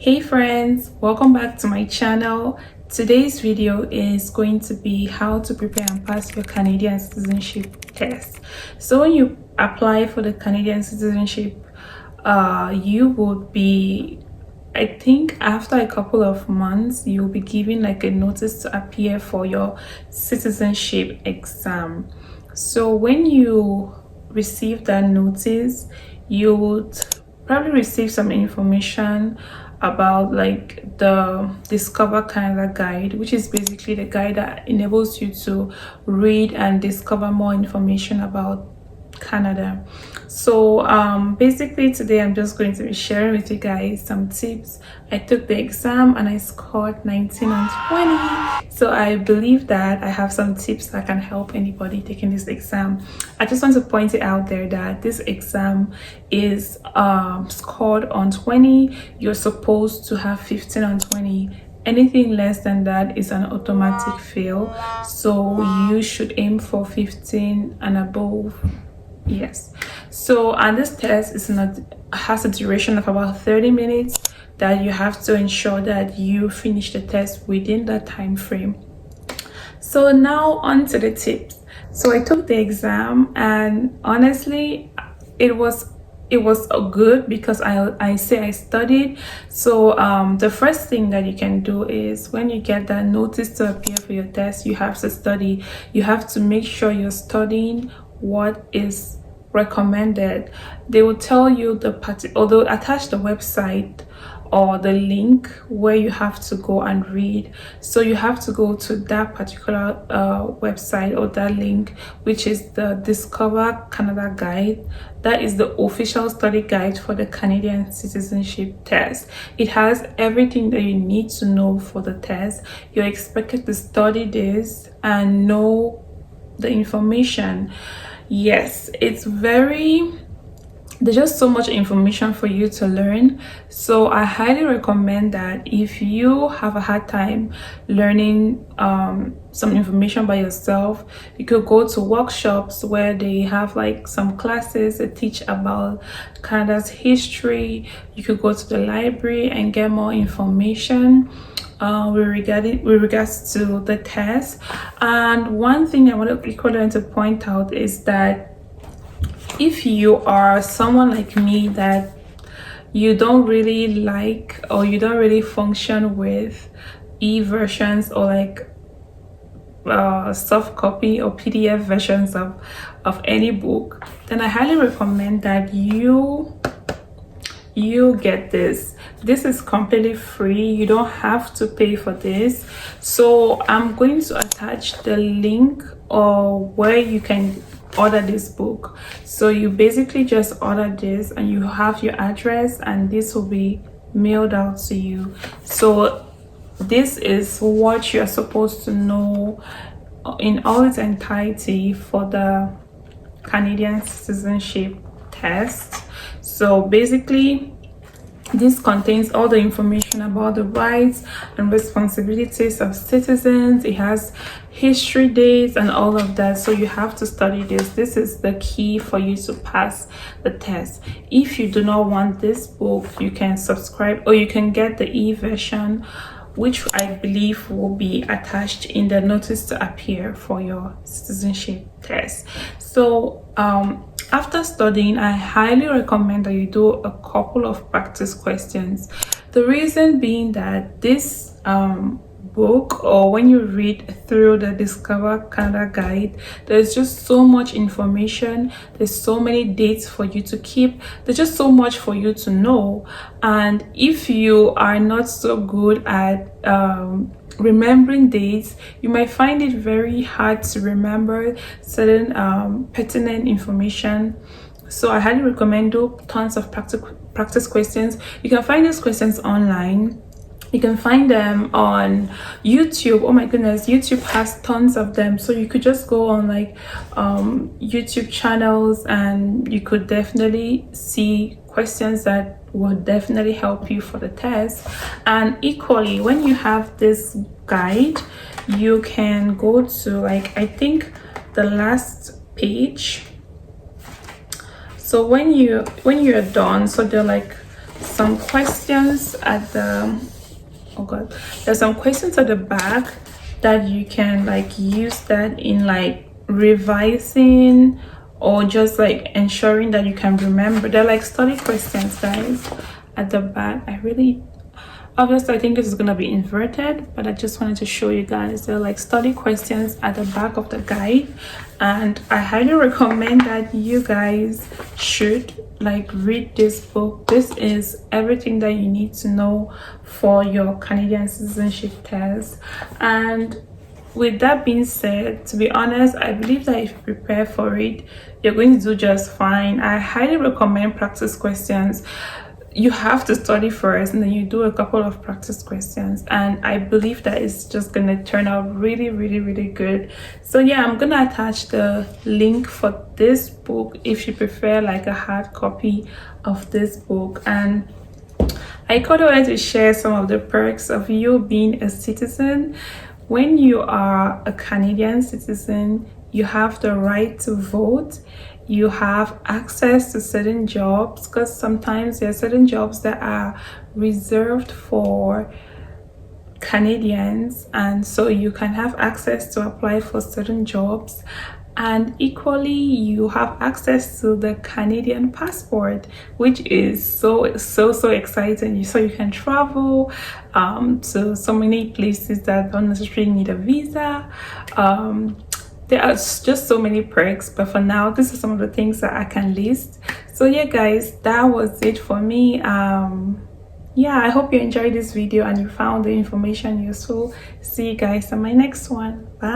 Hey friends, welcome back to my channel. Today's video is going to be how to prepare and pass your Canadian citizenship test. So when you apply for the Canadian citizenship, you would be, I think after a couple of months, you'll be given like a notice to appear for your citizenship exam. So when you receive that notice, you would probably receive some information about like the Discover Canada guide, which is basically the guide that enables you to read and discover more information about Canada. So basically today I'm just going to be sharing with you guys some tips. I took the exam and I scored 19 on 20, so I believe that I have some tips that can help anybody taking this exam. I just want to point it out there that this exam is scored on 20. You're supposed to have 15 on 20. Anything less than that is an automatic fail, so you should aim for 15 and above. Yes, so and this test has a duration of about 30 minutes that you have to ensure that you finish the test within that time frame. So now on to the tips. So I took the exam and honestly it was good because I studied. So the first thing that you can do is when you get that notice to appear for your test, you have to study. You have to make sure you're studying what is recommended. They will tell you although attach the website or the link where you have to go and read. So you have to go to that particular website or that link, which is the Discover Canada guide. That is the official study guide for the Canadian citizenship test. It has everything that you need to know for the test. You're expected to study this and know the information. Yes, there's just so much information for you to learn. So I highly recommend that if you have a hard time learning some information by yourself, you could go to workshops where they have like some classes that teach about Canada's history. You could go to the library and get more information with regards to the test. And one thing I want to point out is that if you are someone like me that you don't really like or you don't really function with e-versions or like soft copy or PDF versions of any book, then I highly recommend that you get this. This is completely free. You don't have to pay for this. So I'm going to attach the link or where you can order this book. So you basically just order this and you have your address and this will be mailed out to you. So this is what you're supposed to know in all its entirety for the Canadian citizenship test. So basically this contains all the information about the rights and responsibilities of citizens. It has history dates and all of that. So you have to study this. This is the key for you to pass the test. If you do not want this book, you can subscribe or you can get the e-version, which I believe will be attached in the notice to appear for your citizenship test. So after studying, I highly recommend that you do a couple of practice questions. The reason being that this book, or when you read through the Discover Canada guide, there's just so much information. There's so many dates for you to keep. There's just so much for you to know. And if you are not so good at remembering dates, you might find it very hard to remember certain pertinent information. So I highly recommend do tons of practice questions. You can find these questions online. You can find them on YouTube. Oh my goodness, YouTube has tons of them. So you could just go on like YouTube channels and you could definitely see questions that will definitely help you for the test. And equally, when you have this guide, you can go to like, I think the last page. So when you're done, so they're like some questions at the oh god, there's some questions at the back that you can like use that in like revising or just like ensuring that you can remember. They're like study questions, guys, at the back. Obviously I think this is gonna be inverted, but I just wanted to show you guys they're like study questions at the back of the guide, and I highly recommend that you guys should like read this book. This is everything that you need to know for your Canadian citizenship test. And with that being said, to be honest, I believe that if you prepare for it, you're going to do just fine. I highly recommend practice questions. You have to study first and then you do a couple of practice questions, and I believe that it's just gonna turn out really good. So yeah, I'm gonna attach the link for this book if you prefer like a hard copy of this book. And I kind of wanted to share some of the perks of you being a citizen. When you are a Canadian citizen, you have the right to vote. You have access to certain jobs, because sometimes there are certain jobs that are reserved for Canadians, and so you can have access to apply for certain jobs. And equally, you have access to the Canadian passport, which is so exciting. So you can travel to so many places that don't necessarily need a visa. There are just so many perks, but for now, this is some of the things that I can list. So yeah, guys, that was it for me. Yeah, I hope you enjoyed this video and you found the information useful. See you guys on my next one. Bye.